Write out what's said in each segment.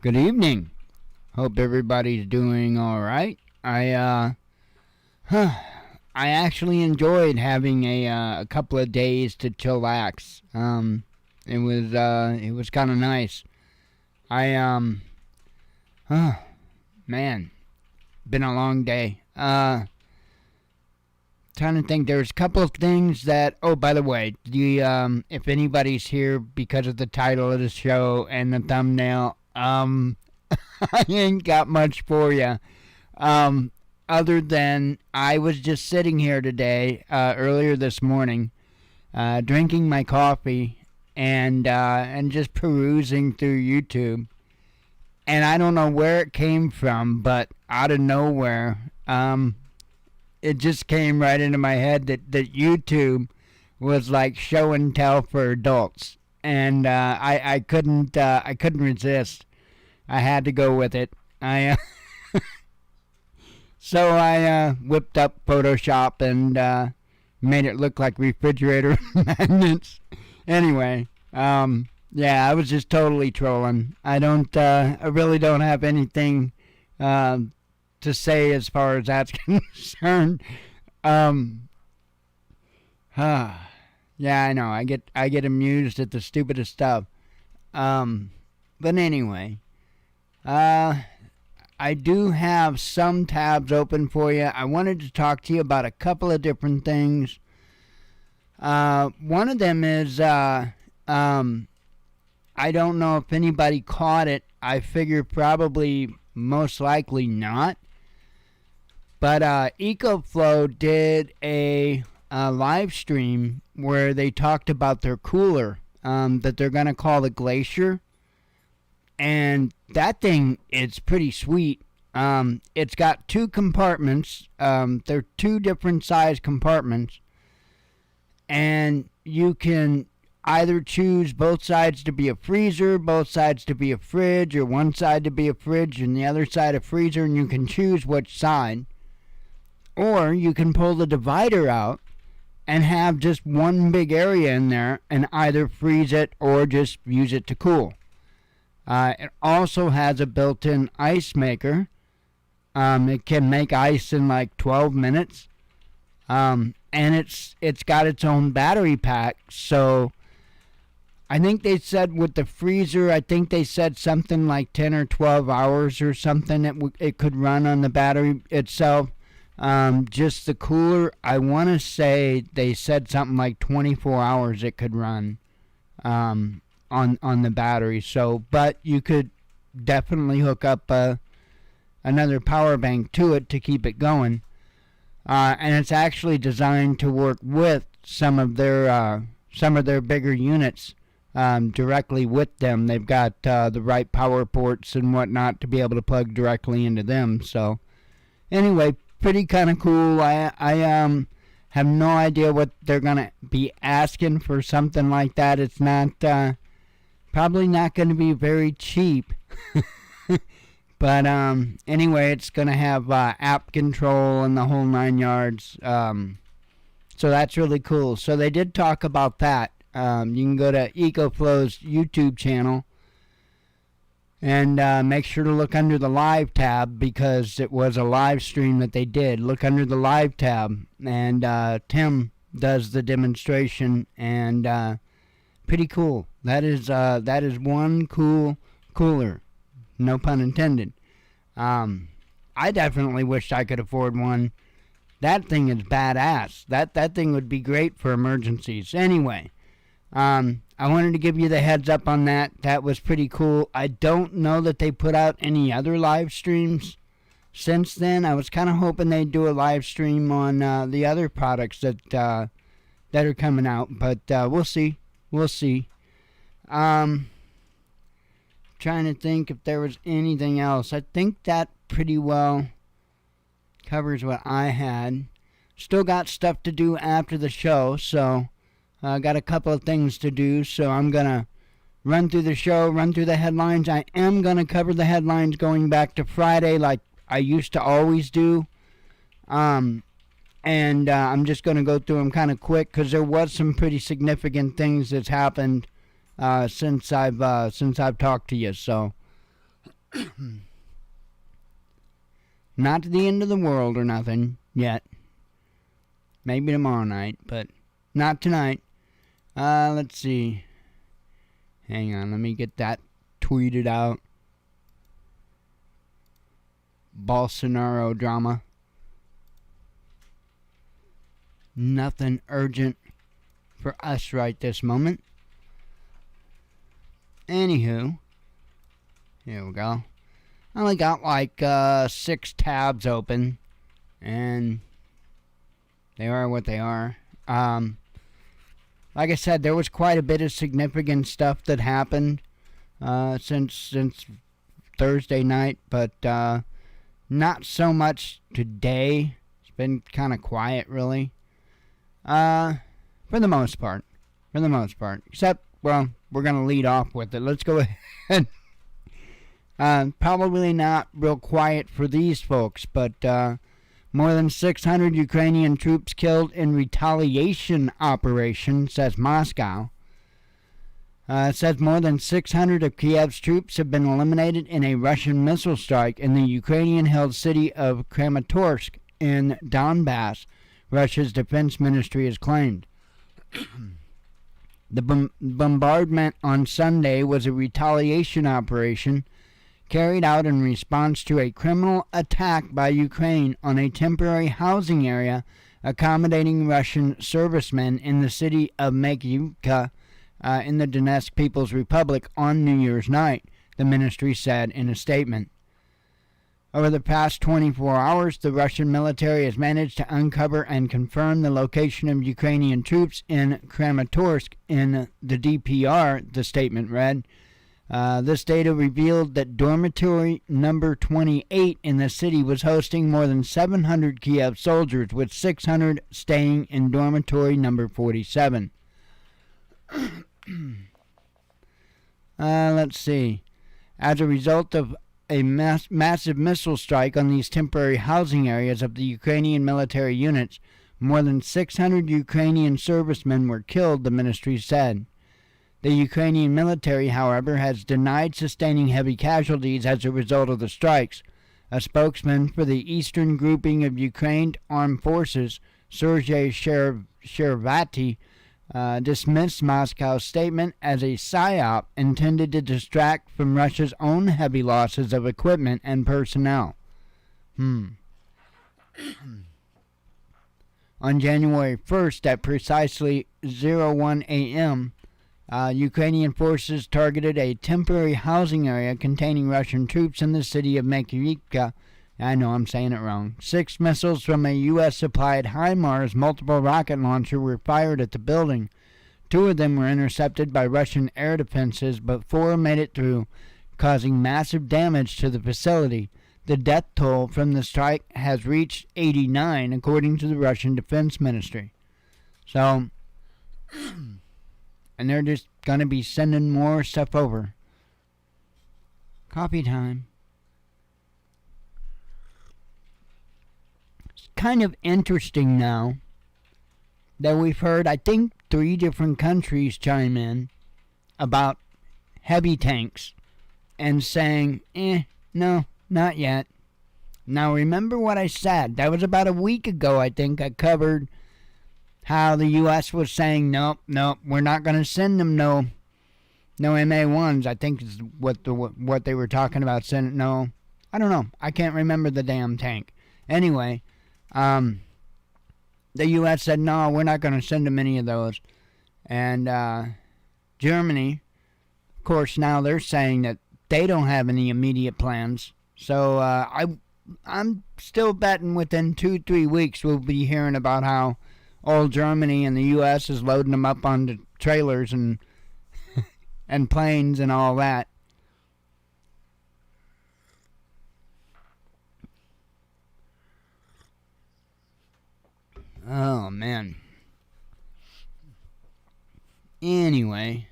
Good evening. Hope everybody's doing all right. I actually enjoyed having a couple of days to chillax. It was kind of nice. I man, been a long day. Trying to think. There's a couple of things that. Oh, by the way, if anybody's here because of the title of the show and the thumbnail, I ain't got much for you. Other than I was just sitting here today, earlier this morning, drinking my coffee and just perusing through YouTube. And I don't know where it came from, but out of nowhere, it just came right into my head that YouTube was like show and tell for adults, and I couldn't resist. I had to go with it. So I whipped up Photoshop and made it look like refrigerator magnets. Anyway, yeah, I was just totally trolling. I really don't have anything to say as far as that's concerned. Yeah, I know. I get amused at the stupidest stuff. But anyway, I do have some tabs open for you. I wanted to talk to you about a couple of different things. One of them is, I don't know if anybody caught it. I figure probably most likely not. But EcoFlow did a live stream where they talked about their cooler that they're going to call the Glacier. And that thing, it's pretty sweet. It's got two compartments. They're two different size compartments. And you can either choose both sides to be a freezer, both sides to be a fridge, or one side to be a fridge and the other side a freezer, and you can choose which side. Or you can pull the divider out and have just one big area in there and either freeze it or just use it to cool. It also has a built-in ice maker. It can make ice in like 12 minutes. And it's got its own battery pack. So I think they said with the freezer, I think they said something like 10 or 12 hours or something it could run on the battery itself. Just the cooler, I want to say they said something like 24 hours it could run on the battery. So, but you could definitely hook up another power bank to it to keep it going. And it's actually designed to work with some of their bigger units directly with them. They've got the right power ports and whatnot to be able to plug directly into them. So, anyway, pretty kind of cool. I have no idea what they're gonna be asking for something like that. It's not probably not going to be very cheap. But anyway, it's going to have app control and the whole 9 yards. So that's really cool. So they did talk about that. You can go to EcoFlow's YouTube channel and make sure to look under the live tab because it was a live stream that they did. Look under the live tab, and Tim does the demonstration, and pretty cool. That is one cool cooler, no pun intended. I definitely wished I could afford one. That thing is badass. That thing would be great for emergencies. Anyway, I wanted to give you the heads up on that. That was pretty cool. I don't know that they put out any other live streams since then. I was kind of hoping they'd do a live stream on the other products that are coming out, but we'll see. We'll see. Trying to think if there was anything else. I think that pretty well covers what I had. Still got stuff to do after the show, so I got a couple of things to do, so I'm going to run through the show, run through the headlines. I am going to cover the headlines going back to Friday like I used to always do. And I'm just going to go through them kind of quick because there was some pretty significant things that's happened since I've talked to you. So Not the end of the world or nothing yet. Maybe tomorrow night, but not tonight. Let's see. Hang on, let me get that tweeted out. Bolsonaro drama. Nothing urgent for us right this moment. Anywho, here we go. I only got like 6 tabs open, and they are what they are. Like I said, there was quite a bit of significant stuff that happened since Thursday night, but not so much today. It's been kind of quiet, really. For the most part. Except, well, we're going to lead off with it. Let's go ahead. Probably not real quiet for these folks, but more than 600 Ukrainian troops killed in retaliation operation, says Moscow. It says more than 600 of Kiev's troops have been eliminated in a Russian missile strike in the Ukrainian-held city of Kramatorsk in Donbass, Russia's defense ministry has claimed. The bombardment on Sunday was a retaliation operation carried out in response to a criminal attack by Ukraine on a temporary housing area accommodating Russian servicemen in the city of Makivka in the Donetsk People's Republic on New Year's night, the ministry said in a statement. Over the past 24 hours, the Russian military has managed to uncover and confirm the location of Ukrainian troops in Kramatorsk in the DPR, the statement read. This data revealed that dormitory number 28 in the city was hosting more than 700 Kiev soldiers, with 600 staying in dormitory number 47. Let's see. As a result of a massive missile strike on these temporary housing areas of the Ukrainian military units, more than 600 Ukrainian servicemen were killed, the ministry said. The Ukrainian military, however, has denied sustaining heavy casualties as a result of the strikes. A spokesman for the eastern grouping of Ukraine Armed Forces, Sergei Shervati, dismissed Moscow's statement as a psyop intended to distract from Russia's own heavy losses of equipment and personnel. On January 1st at precisely 01 a.m., Ukrainian forces targeted a temporary housing area containing Russian troops in the city of Makivka. I know I'm saying it wrong. 6 missiles from a U.S.-supplied HIMARS multiple rocket launcher were fired at the building. 2 of them were intercepted by Russian air defenses, but 4 made it through, causing massive damage to the facility. The death toll from the strike has reached 89, according to the Russian Defense Ministry. So, and they're just going to be sending more stuff over. Coffee time. It's kind of interesting now that we've heard, I think, 3 different countries chime in about heavy tanks and saying, no, not yet. Now remember what I said. That was about a week ago, I think. I covered how the U.S. was saying, nope, we're not going to send them no MA1s. I think is what they were talking about. No, I don't know. I can't remember the damn tank. Anyway, the U.S. said, no, we're not going to send them any of those. And Germany, of course, now they're saying that they don't have any immediate plans. So I'm still betting within 2-3 weeks we'll be hearing about how old Germany and the U.S. is loading them up onto trailers and and planes and all that. Oh, man. Anyway,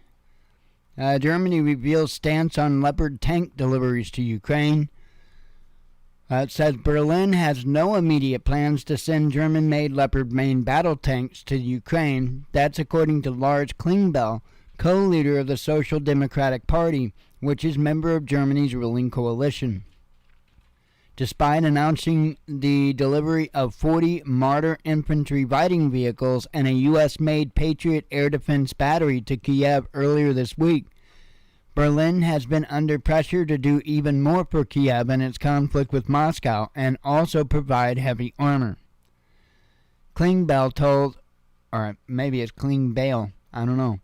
Germany reveals stance on Leopard tank deliveries to Ukraine. It says Berlin has no immediate plans to send German-made Leopard main battle tanks to Ukraine. That's according to Lars Klingbeil, co-leader of the Social Democratic Party, which is a member of Germany's ruling coalition. Despite announcing the delivery of 40 Marder infantry fighting vehicles and a U.S.-made Patriot air defense battery to Kiev earlier this week, Berlin has been under pressure to do even more for Kiev in its conflict with Moscow and also provide heavy armor. Klingbeil told, or maybe it's Klingbeil, I don't know.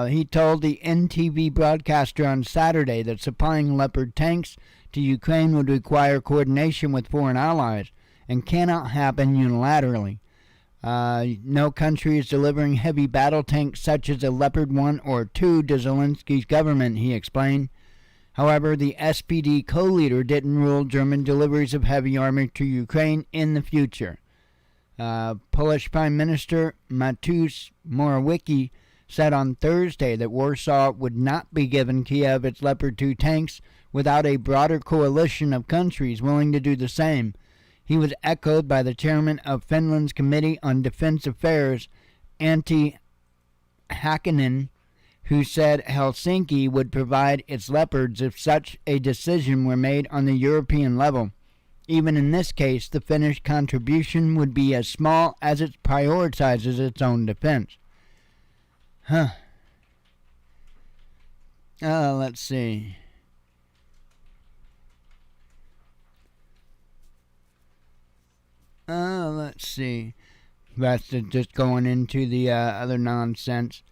He told the NTV broadcaster on Saturday that supplying Leopard tanks to Ukraine would require coordination with foreign allies and cannot happen unilaterally. No country is delivering heavy battle tanks such as a Leopard 1 or 2 to Zelensky's government, he explained. However, the SPD co-leader didn't rule German deliveries of heavy armor to Ukraine in the future. Polish Prime Minister Mateusz Morawiecki said on Thursday that Warsaw would not be giving Kiev its Leopard 2 tanks without a broader coalition of countries willing to do the same. He was echoed by the chairman of Finland's Committee on Defense Affairs, Antti Häkkänen, who said Helsinki would provide its Leopards if such a decision were made on the European level. Even in this case, the Finnish contribution would be as small as it prioritizes its own defense. Let's see. Let's see. That's just going into the other nonsense.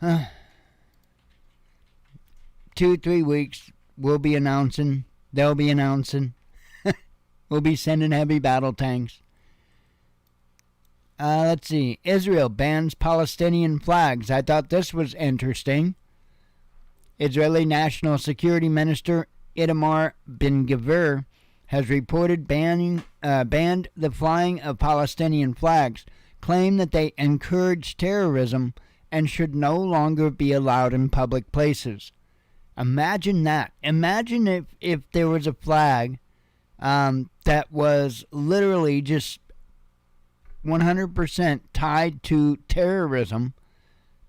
2-3 weeks, we'll be announcing. They'll be announcing. We'll be sending heavy battle tanks. Let's see. Israel bans Palestinian flags. I thought this was interesting. Israeli National Security Minister Itamar Ben-Gvir has reported banned the flying of Palestinian flags, claimed that they encourage terrorism and should no longer be allowed in public places. Imagine that. Imagine if there was a flag that was literally just 100% tied to terrorism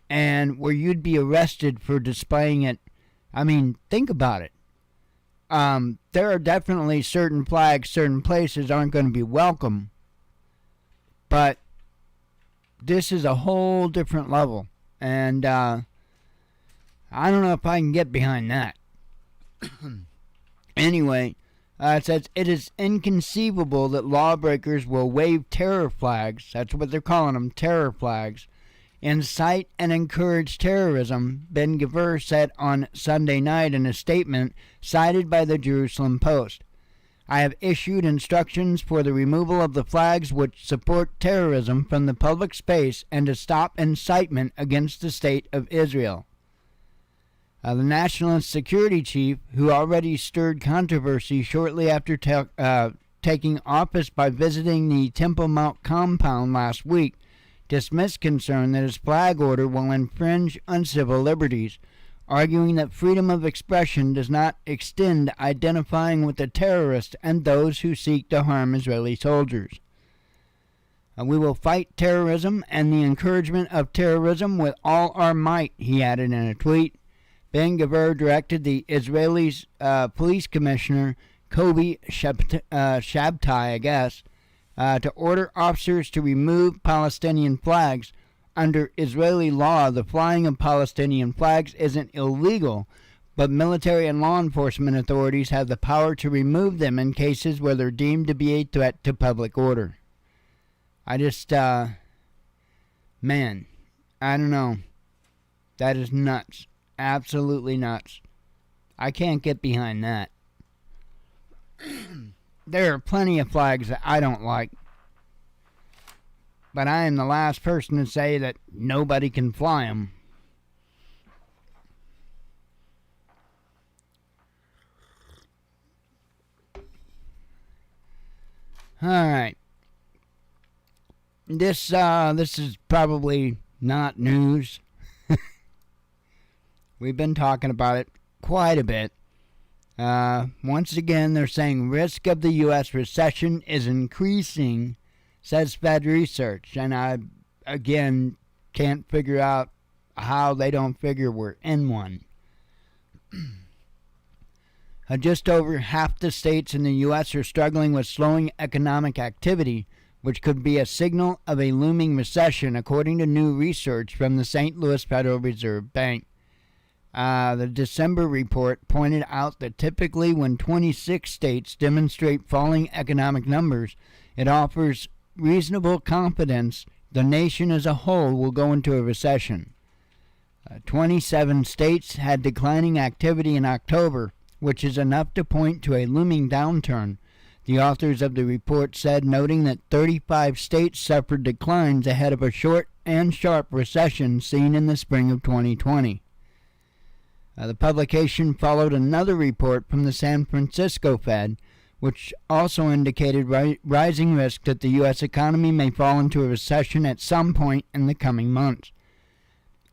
and where you'd be arrested for displaying it. I mean, think about it. There are definitely certain flags, certain places aren't going to be welcome. But this is a whole different level. And I don't know if I can get behind that. Anyway, it says it is inconceivable that lawbreakers will wave terror flags, that's what they're calling them, terror flags, incite and encourage terrorism, Ben-Gvir said on Sunday night in a statement cited by the Jerusalem Post. I have issued instructions for the removal of the flags which support terrorism from the public space and to stop incitement against the state of Israel. The nationalist security chief, who already stirred controversy shortly after taking office by visiting the Temple Mount compound last week, dismissed concern that his flag order will infringe on civil liberties, arguing that freedom of expression does not extend identifying with the terrorists and those who seek to harm Israeli soldiers. We will fight terrorism and the encouragement of terrorism with all our might, he added in a tweet. Ben-Gvir directed the Israeli police commissioner, Kobi Shabtai, to order officers to remove Palestinian flags. Under Israeli law, the flying of Palestinian flags isn't illegal, but military and law enforcement authorities have the power to remove them in cases where they're deemed to be a threat to public order. I just, man, I don't know. That is nuts. Absolutely nuts. I can't get behind that. There are plenty of flags that I don't like. But I am the last person to say that nobody can fly them. Alright. This is probably not news. We've been talking about it quite a bit. Once again, they're saying risk of the U.S. recession is increasing, says Fed Research. And I, again, can't figure out how they don't figure we're in one. Just over half the states in the U.S. are struggling with slowing economic activity, which could be a signal of a looming recession, according to new research from the St. Louis Federal Reserve Bank. The December report pointed out that typically when 26 states demonstrate falling economic numbers, it offers reasonable confidence the nation as a whole will go into a recession. 27 states had declining activity in October, which is enough to point to a looming downturn, the authors of the report said, noting that 35 states suffered declines ahead of a short and sharp recession seen in the spring of 2020. The publication followed another report from the San Francisco Fed, which also indicated rising risk that the U.S. economy may fall into a recession at some point in the coming months.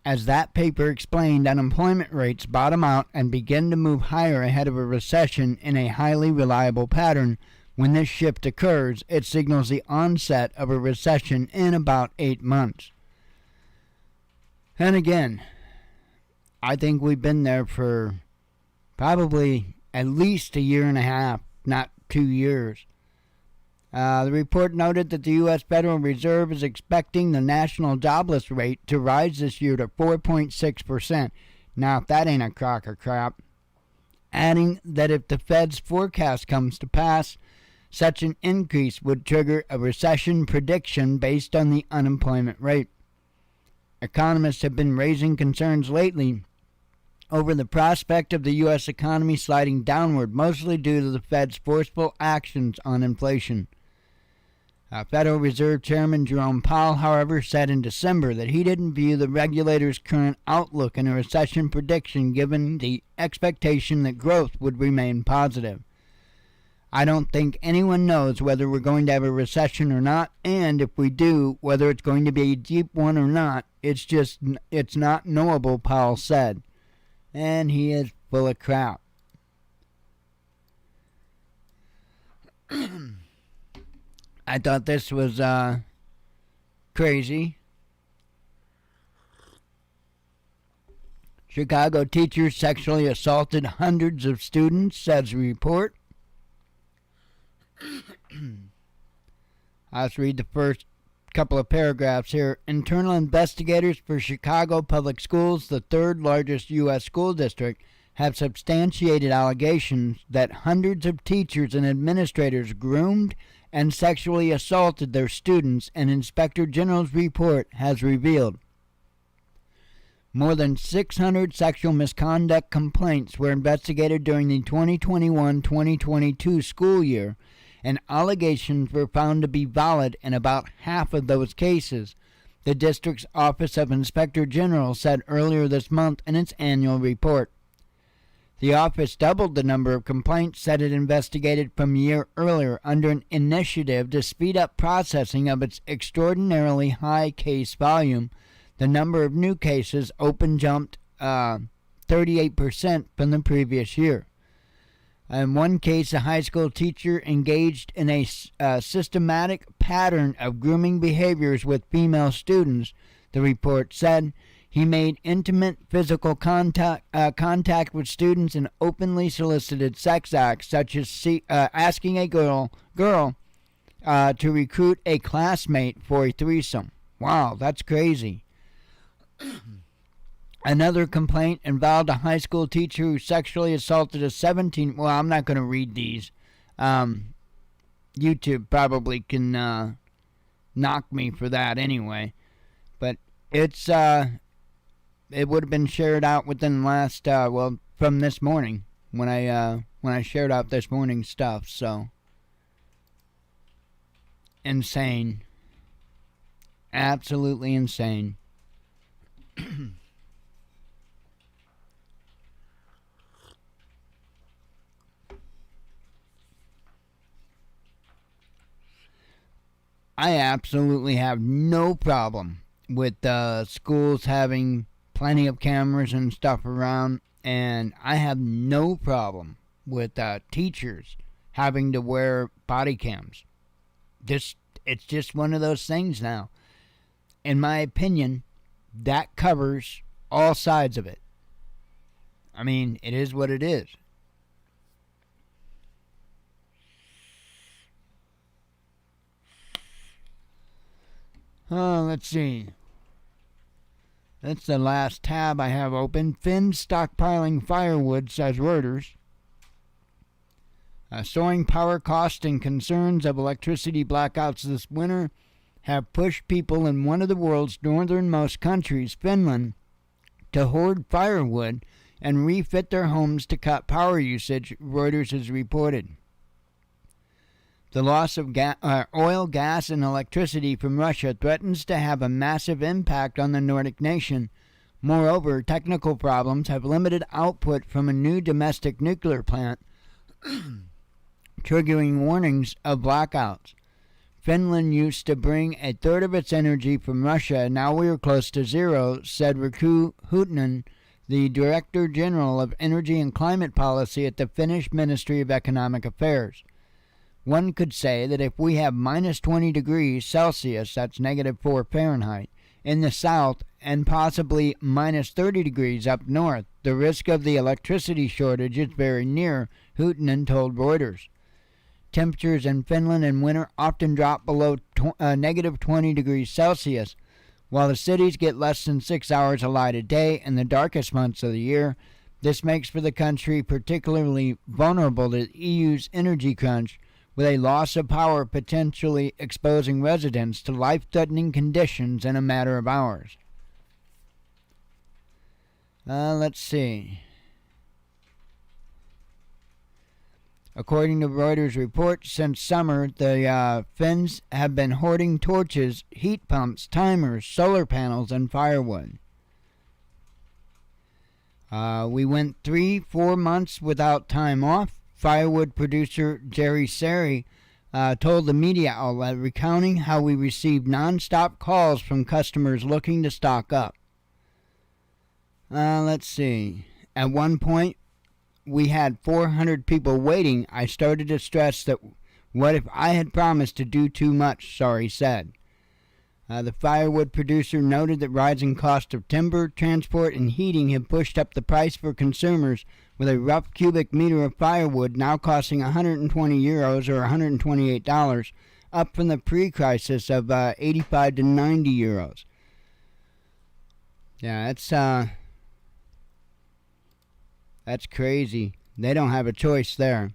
As that paper explained, unemployment rates bottom out and begin to move higher ahead of a recession in a highly reliable pattern. When this shift occurs, it signals the onset of a recession in about 8 months. And again, I think we've been there for probably at least a year and a half, not 2 years. The report noted that the U.S. Federal Reserve is expecting the national jobless rate to rise this year to 4.6%. Now, if that ain't a crock of crap, adding that if the Fed's forecast comes to pass, such an increase would trigger a recession prediction based on the unemployment rate. Economists have been raising concerns lately over the prospect of the U.S. economy sliding downward, mostly due to the Fed's forceful actions on inflation. Federal Reserve Chairman Jerome Powell, however, said in December that he didn't view the regulator's current outlook in a recession prediction given the expectation that growth would remain positive. I don't think anyone knows whether we're going to have a recession or not, and if we do, whether it's going to be a deep one or not. It's not knowable, Powell said. And he is full of crap. I thought this was crazy. Chicago teacher sexually assaulted hundreds of students, says the report. Let's read the first couple of paragraphs here. Internal investigators for Chicago Public Schools, the third largest U.S. school district, have substantiated allegations that hundreds of teachers and administrators groomed and sexually assaulted their students, an Inspector General's report has revealed. More than 600 sexual misconduct complaints were investigated during the 2021-2022 school year, and allegations were found to be valid in about half of those cases, the district's Office of Inspector General said earlier this month in its annual report. The office doubled the number of complaints that it investigated from a year earlier under an initiative to speed up processing of its extraordinarily high case volume. The number of new cases open jumped 38% from the previous year. In one case, a high school teacher engaged in a systematic pattern of grooming behaviors with female students, the report said. He made intimate physical contact with students and openly solicited sex acts, such as asking a girl to recruit a classmate for a threesome. Wow, that's crazy. Another complaint involved a high school teacher who sexually assaulted a 17... Well, I'm not going to read these. YouTube probably can knock me for that anyway. But it's... it would have been shared out within the last... from this morning. When I shared out this morning's stuff, so... Insane. Absolutely insane. I absolutely have no problem with schools having plenty of cameras and stuff around, and I have no problem with teachers having to wear body cams. It's just one of those things now. In my opinion, that covers all sides of it. I mean, it is what it is. Let's see. That's the last tab I have open. Finns stockpiling firewood, says Reuters. Soaring power costs and concerns of electricity blackouts this winter have pushed people in one of the world's northernmost countries, Finland, to hoard firewood and refit their homes to cut power usage, Reuters has reported. The loss of oil, gas, and electricity from Russia threatens to have a massive impact on the Nordic nation. Moreover, technical problems have limited output from a new domestic nuclear plant, triggering warnings of blackouts. Finland used to bring a third of its energy from Russia, and now we are close to zero, said Riku Huttunen, the Director General of Energy and Climate Policy at the Finnish Ministry of Economic Affairs. One could say that if we have minus 20 degrees Celsius, that's negative 4 Fahrenheit, in the south and possibly minus 30 degrees up north, the risk of the electricity shortage is very near, Huttunen told Reuters. Temperatures in Finland in winter often drop below negative 20 degrees Celsius, while the cities get less than 6 hours of light a day in the darkest months of the year. This makes for the country particularly vulnerable to the EU's energy crunch, with a loss of power potentially exposing residents to life-threatening conditions in a matter of hours. Let's see. According to Reuters report, since summer, the Finns have been hoarding torches, heat pumps, timers, solar panels, and firewood. We went 3-4 months without time off, firewood producer Jerry Sari told the media outlet, recounting how we received non-stop calls from customers looking to stock up. Let's see. At one point, we had 400 people waiting. I started to stress that what if I had promised to do too much, Sari said. The firewood producer noted that rising costs of timber, transport, and heating have pushed up the price for consumers, with a rough cubic meter of firewood now costing €120 or $128, up from the pre-crisis of 85 to 90 euros. Yeah, that's crazy. They don't have a choice there.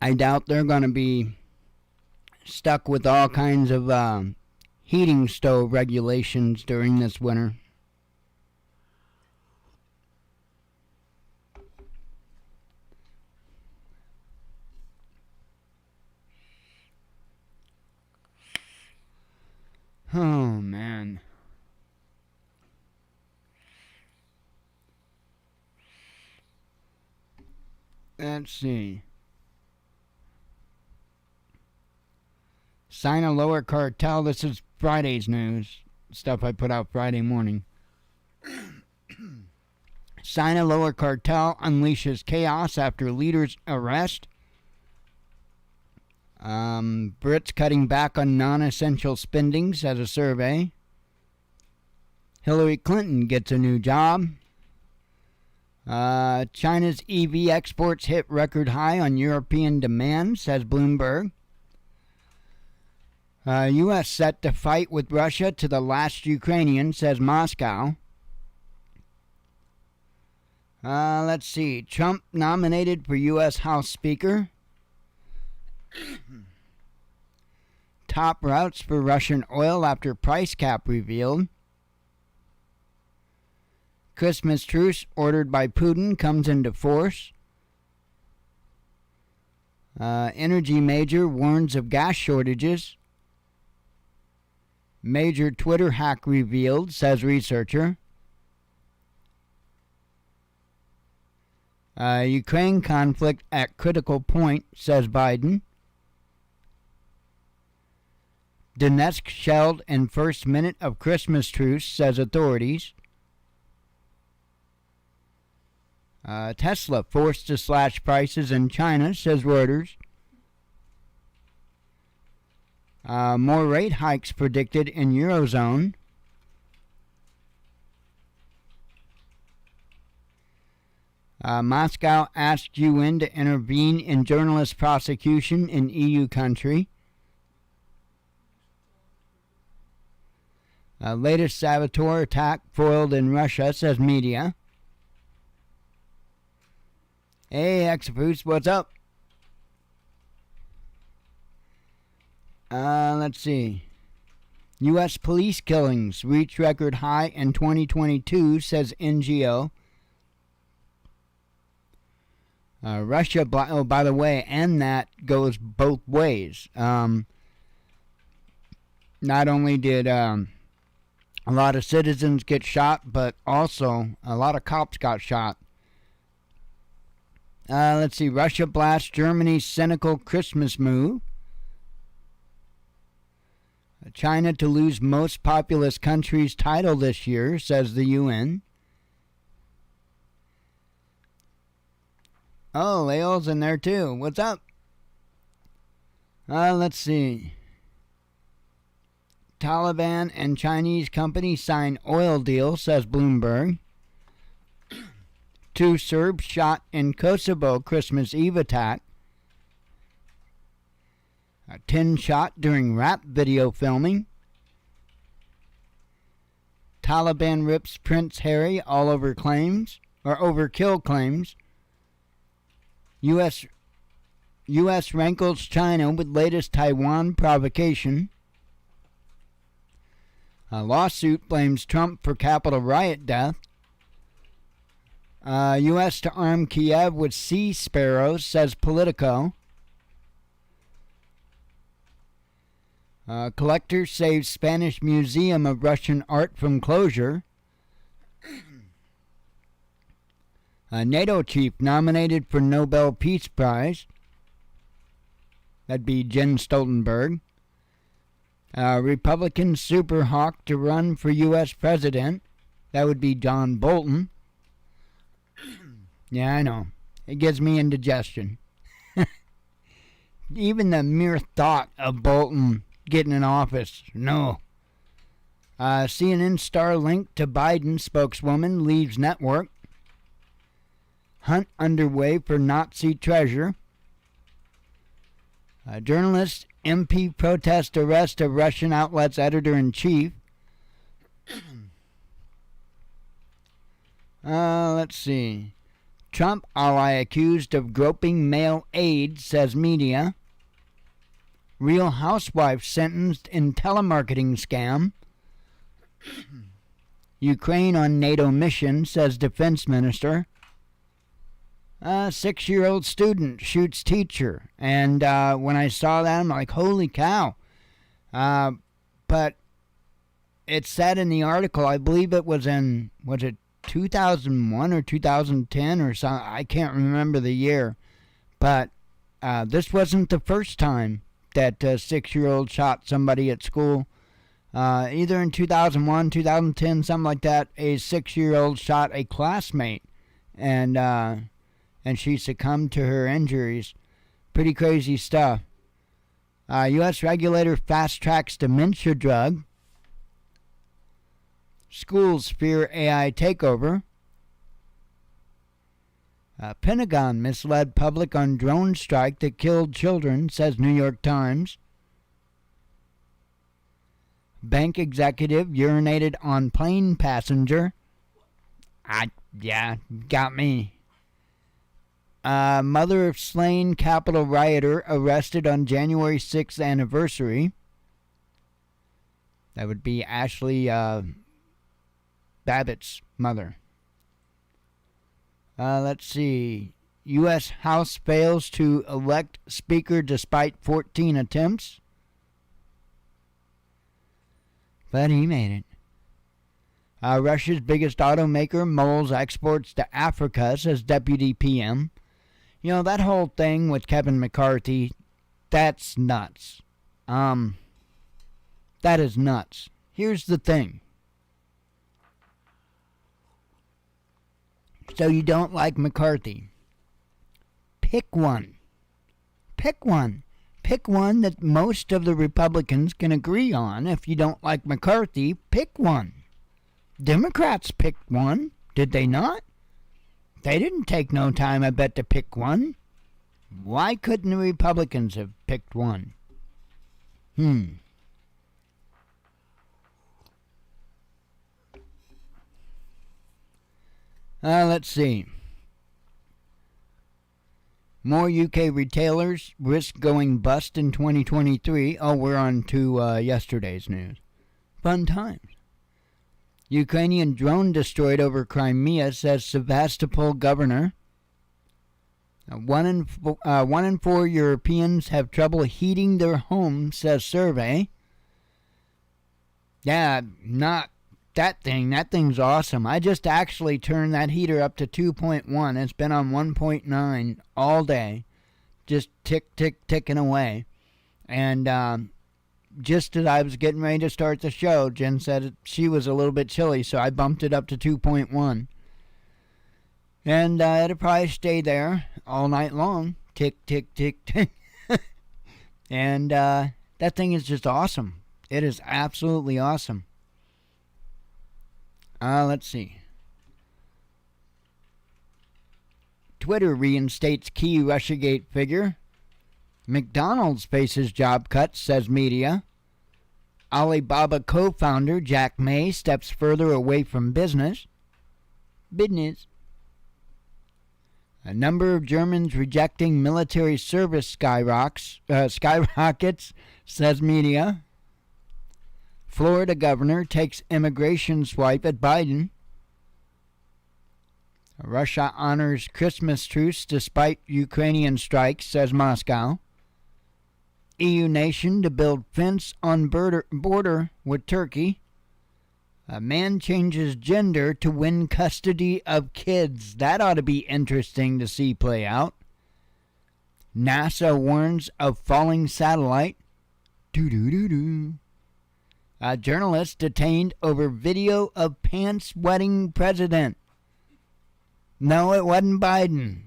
I doubt they're going to be stuck with all kinds of heating stove regulations during this winter. Oh, man. Let's see. Sinaloa cartel. This is Friday's news. Stuff I put out Friday morning. Sinaloa cartel unleashes chaos after leader's arrest. Brits cutting back on non-essential spending, says a survey. Hillary Clinton gets a new job. China's EV exports hit record high on European demand, says Bloomberg. U.S. set to fight with Russia to the last Ukrainian, says Moscow. Let's see. Trump nominated for U.S. House Speaker. Top routes for Russian oil after price cap revealed. Christmas truce ordered by Putin comes into force. Energy major warns of gas shortages. Major Twitter hack revealed, says researcher. Ukraine conflict at critical point, says Biden. Donetsk shelled in first minute of Christmas truce, says authorities. Tesla forced to slash prices in China, says Reuters. More rate hikes predicted in Eurozone. Moscow asked UN to intervene in journalist prosecution in EU country. Latest saboteur attack foiled in Russia, says media. Hey, Exapoose, what's up? Let's see. U.S. police killings reach record high in 2022, says NGO. Russia, by the way, and that goes both ways. Not only did a lot of citizens get shot, but also a lot of cops got shot. Let's see. Russia blasts Germany's cynical Christmas move. China to lose most populous country's title this year, says the UN. Oh, Lael's in there too. What's up? Let's see. Taliban and Chinese company sign oil deal, says Bloomberg. 2 Serbs shot in Kosovo Christmas Eve attack. 10 shot during rap video filming. Taliban rips Prince Harry all over claims, or overkill claims. U.S. rankles China with latest Taiwan provocation. A lawsuit blames Trump for Capitol riot death. U.S. to arm Kiev with sea sparrows, says Politico. Collector saves Spanish Museum of Russian art from closure. NATO chief nominated for Nobel Peace Prize. That'd be Jens Stoltenberg. Republican super hawk to run for U.S. president. That would be John Bolton. Yeah, I know. It gives me indigestion. Even the mere thought of Bolton getting in office. No. CNN star linked to Biden spokeswoman leaves network. Hunt underway for Nazi treasure. Journalist MP protest arrest of Russian outlet's editor-in-chief. Let's see. Trump ally accused of groping male aide, says media. Real housewife sentenced in telemarketing scam. Ukraine on NATO mission, says defense minister. 6-year-old student shoots teacher. And when I saw that, I'm like, holy cow. But it said in the article, I believe it was in, was it 2001 or 2010 or something? I can't remember the year. But this wasn't the first time that a 6-year-old shot somebody at school. Either in 2001, 2010, something like that, a 6-year-old shot a classmate. And she succumbed to her injuries. Pretty crazy stuff. U.S. regulator fast-tracks dementia drug. Schools fear AI takeover. Pentagon misled public on drone strike that killed children, says New York Times. Bank executive urinated on plane passenger. Yeah, got me. Mother of slain Capitol rioter arrested on January 6th anniversary. That would be Ashley Babbitt's mother. Let's see. U.S. House fails to elect Speaker despite 14 attempts. But he made it. Russia's biggest automaker mulls exports to Africa, says Deputy PM. You know, that whole thing with Kevin McCarthy, that's nuts. That is nuts. Here's the thing. So you don't like McCarthy. Pick one. Pick one. Pick one that most of the Republicans can agree on. If you don't like McCarthy, pick one. Democrats picked one, did they not? They didn't take no time, I bet, to pick one. Why couldn't the Republicans have picked one? Let's see. More UK retailers risk going bust in 2023. Oh, we're on to yesterday's news. Fun times. Ukrainian drone destroyed over Crimea, says Sevastopol governor. One in four Europeans have trouble heating their homes, says survey. Yeah, not that thing. That thing's awesome. I just actually turned that heater up to 2.1. It's been on 1.9 all day. Just ticking away. And just as I was getting ready to start the show, Jen said she was a little bit chilly, so I bumped it up to 2.1. And it'll probably stay there all night long. Tick. And that thing is just awesome. It is absolutely awesome. Let's see. Twitter reinstates key Russiagate figure. McDonald's faces job cuts, says media. Alibaba co-founder Jack Ma steps further away from business. A number of Germans rejecting military service skyrockets, says media. Florida governor takes immigration swipe at Biden. Russia honors Christmas truce despite Ukrainian strikes, says Moscow. EU nation to build fence on border with Turkey. A man changes gender to win custody of kids. That ought to be interesting to see play out. NASA warns of falling satellite. A journalist detained over video of pants wetting president. No, it wasn't Biden.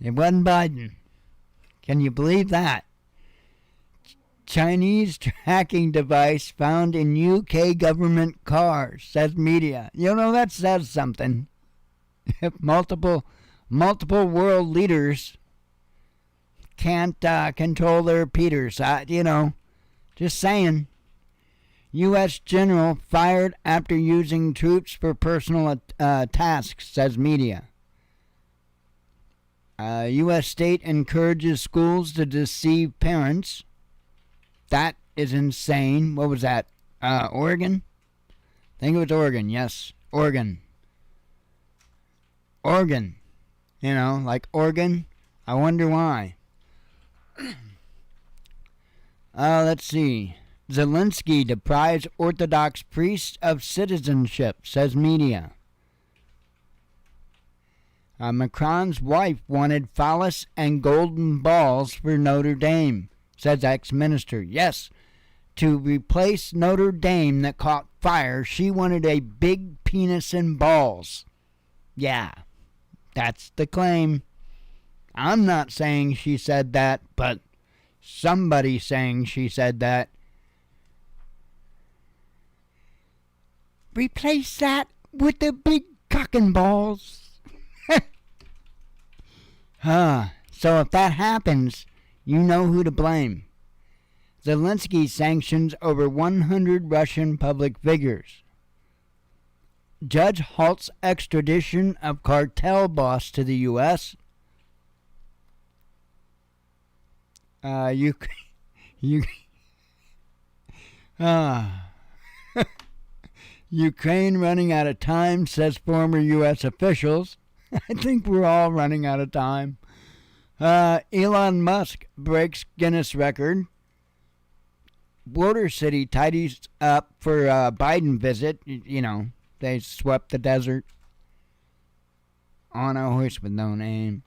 It wasn't Biden. Can you believe that? Chinese tracking device found in UK government cars, says media. You know, that says something. If multiple world leaders can't control their Peters, just saying. U.S. general fired after using troops for personal tasks, says media. U.S. state encourages schools to deceive parents. That is insane. What was that? Oregon? I think it was Oregon. Yes, Oregon. Oregon. Like Oregon. I wonder why. Let's see. Zelensky deprives Orthodox priests of citizenship, says media. Macron's wife wanted phallus and golden balls for Notre Dame, says ex-minister. Yes, to replace Notre Dame that caught fire, she wanted a big penis and balls. Yeah, that's the claim. I'm not saying she said that, but somebody saying she said that. Replace that with the big cock and balls. So if that happens, you know who to blame. Zelensky sanctions over 100 Russian public figures. Judge halts extradition of cartel boss to the U.S. Ukraine running out of time, says former U.S. officials. I think we're all running out of time. Elon Musk breaks Guinness record. Border City tidies up for Biden visit. They swept the desert on a horse with no name.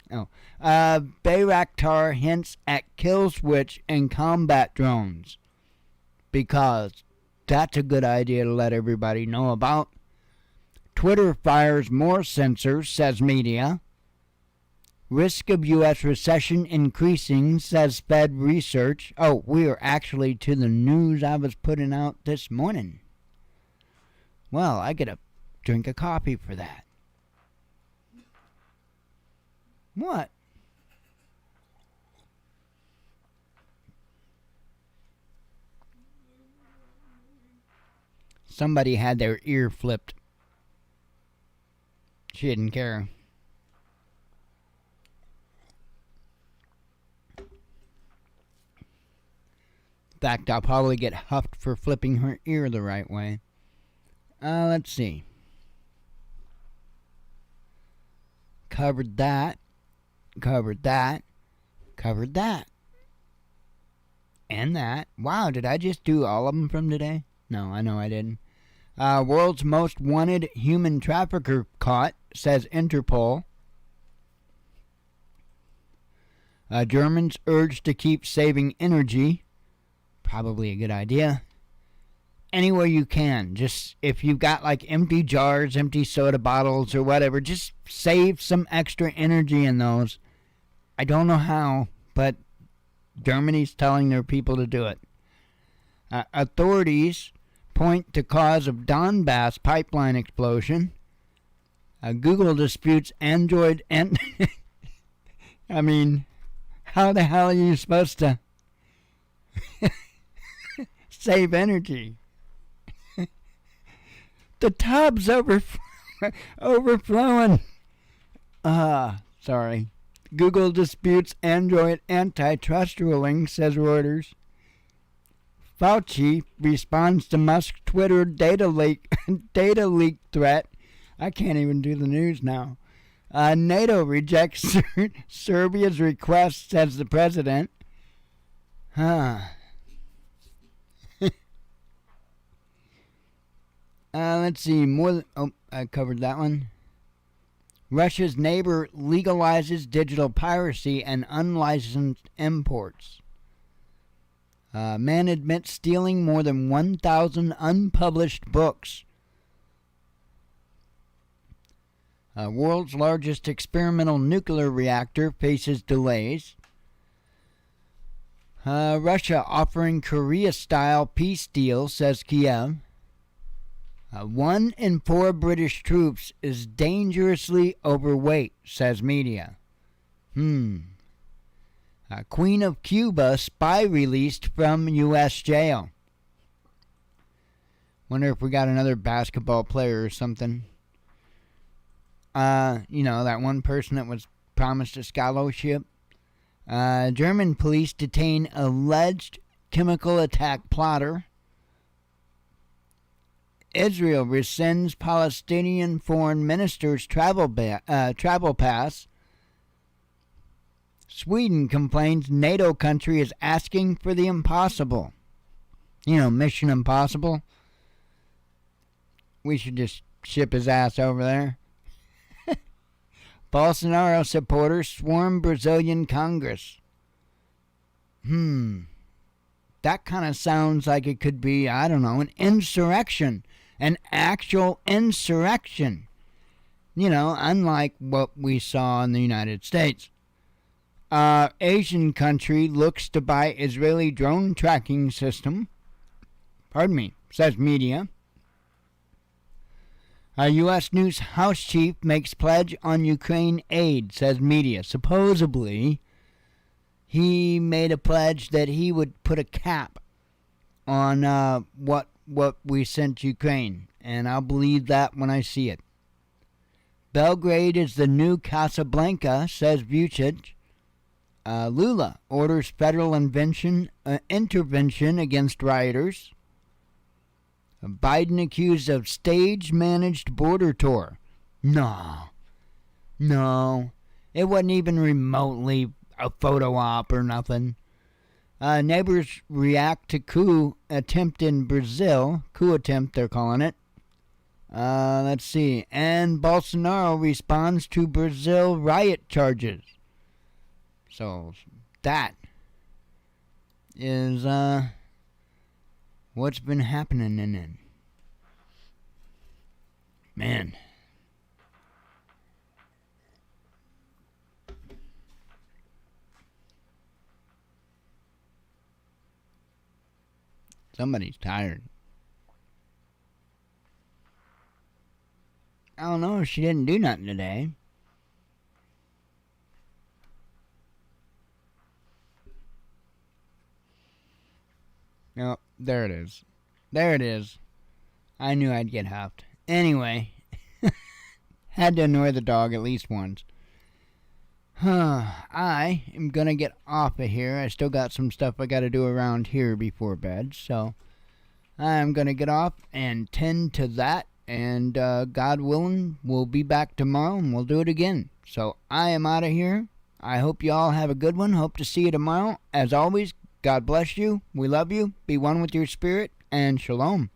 Bayraktar hints at kill switch in combat drones because that's a good idea to let everybody know about. Twitter fires more censors, says media. Risk of U.S. recession increasing, says Fed research. Oh, we are actually to the news I was putting out this morning. Well, I get a drink of coffee for that. What? Somebody had their ear flipped. She didn't care. In fact, I'll probably get huffed for flipping her ear the right way. Let's see. Covered that. Covered that. Covered that. And that. Wow, did I just do all of them from today? No, I know I didn't. World's most wanted human trafficker caught, says Interpol. Germans urged to keep saving energy. Probably a good idea. Anywhere you can. Just if you've got like empty jars, empty soda bottles or whatever, just save some extra energy in those. I don't know how, but Germany's telling their people to do it. Authorities point to cause of Donbass pipeline explosion. Google disputes Android and... I mean, how the hell are you supposed to save energy? The tub's overflowing. Sorry. Google disputes Android antitrust ruling, says Reuters. Fauci responds to Musk's Twitter data leak threat. I can't even do the news now. NATO rejects Serbia's request, says the president. Let's see. I covered that one. Russia's neighbor legalizes digital piracy and unlicensed imports. Man admits stealing more than 1,000 unpublished books. World's largest experimental nuclear reactor faces delays. Russia offering Korea-style peace deal, says Kiev. 1 in 4 British troops is dangerously overweight, says media. Queen of Cuba spy released from U.S. jail. Wonder if we got another basketball player or something. That one person that was promised a scholarship. German police detain alleged chemical attack plotter. Israel rescinds Palestinian foreign minister's travel pass. Sweden complains NATO country is asking for the impossible. Mission Impossible. We should just ship his ass over there. Bolsonaro supporters swarm Brazilian Congress. That kind of sounds like it could be, I don't know, an insurrection. An actual insurrection. Unlike what we saw in the United States. Asian country looks to buy Israeli drone tracking system. Says media. U.S. News House Chief makes pledge on Ukraine aid, says media. Supposedly, he made a pledge that he would put a cap on what we sent Ukraine, and I'll believe that when I see it. Belgrade is the new Casablanca, says Vucic. Lula orders federal intervention against rioters. Biden accused of stage-managed border tour. No. It wasn't even remotely a photo op or nothing. Neighbors react to coup attempt in Brazil. Coup attempt, they're calling it. Let's see. And Bolsonaro responds to Brazil riot charges. So that is what's been happening in it. Man. Somebody's tired. I don't know. She didn't do nothing today. No, there it is. There it is. I knew I'd get huffed. Anyway, had to annoy the dog at least once. I am going to get off of here. I still got some stuff I got to do around here before bed. So I'm going to get off and tend to that. And God willing, we'll be back tomorrow and we'll do it again. So I am out of here. I hope you all have a good one. Hope to see you tomorrow. As always, God bless you. We love you. Be one with your spirit. And shalom.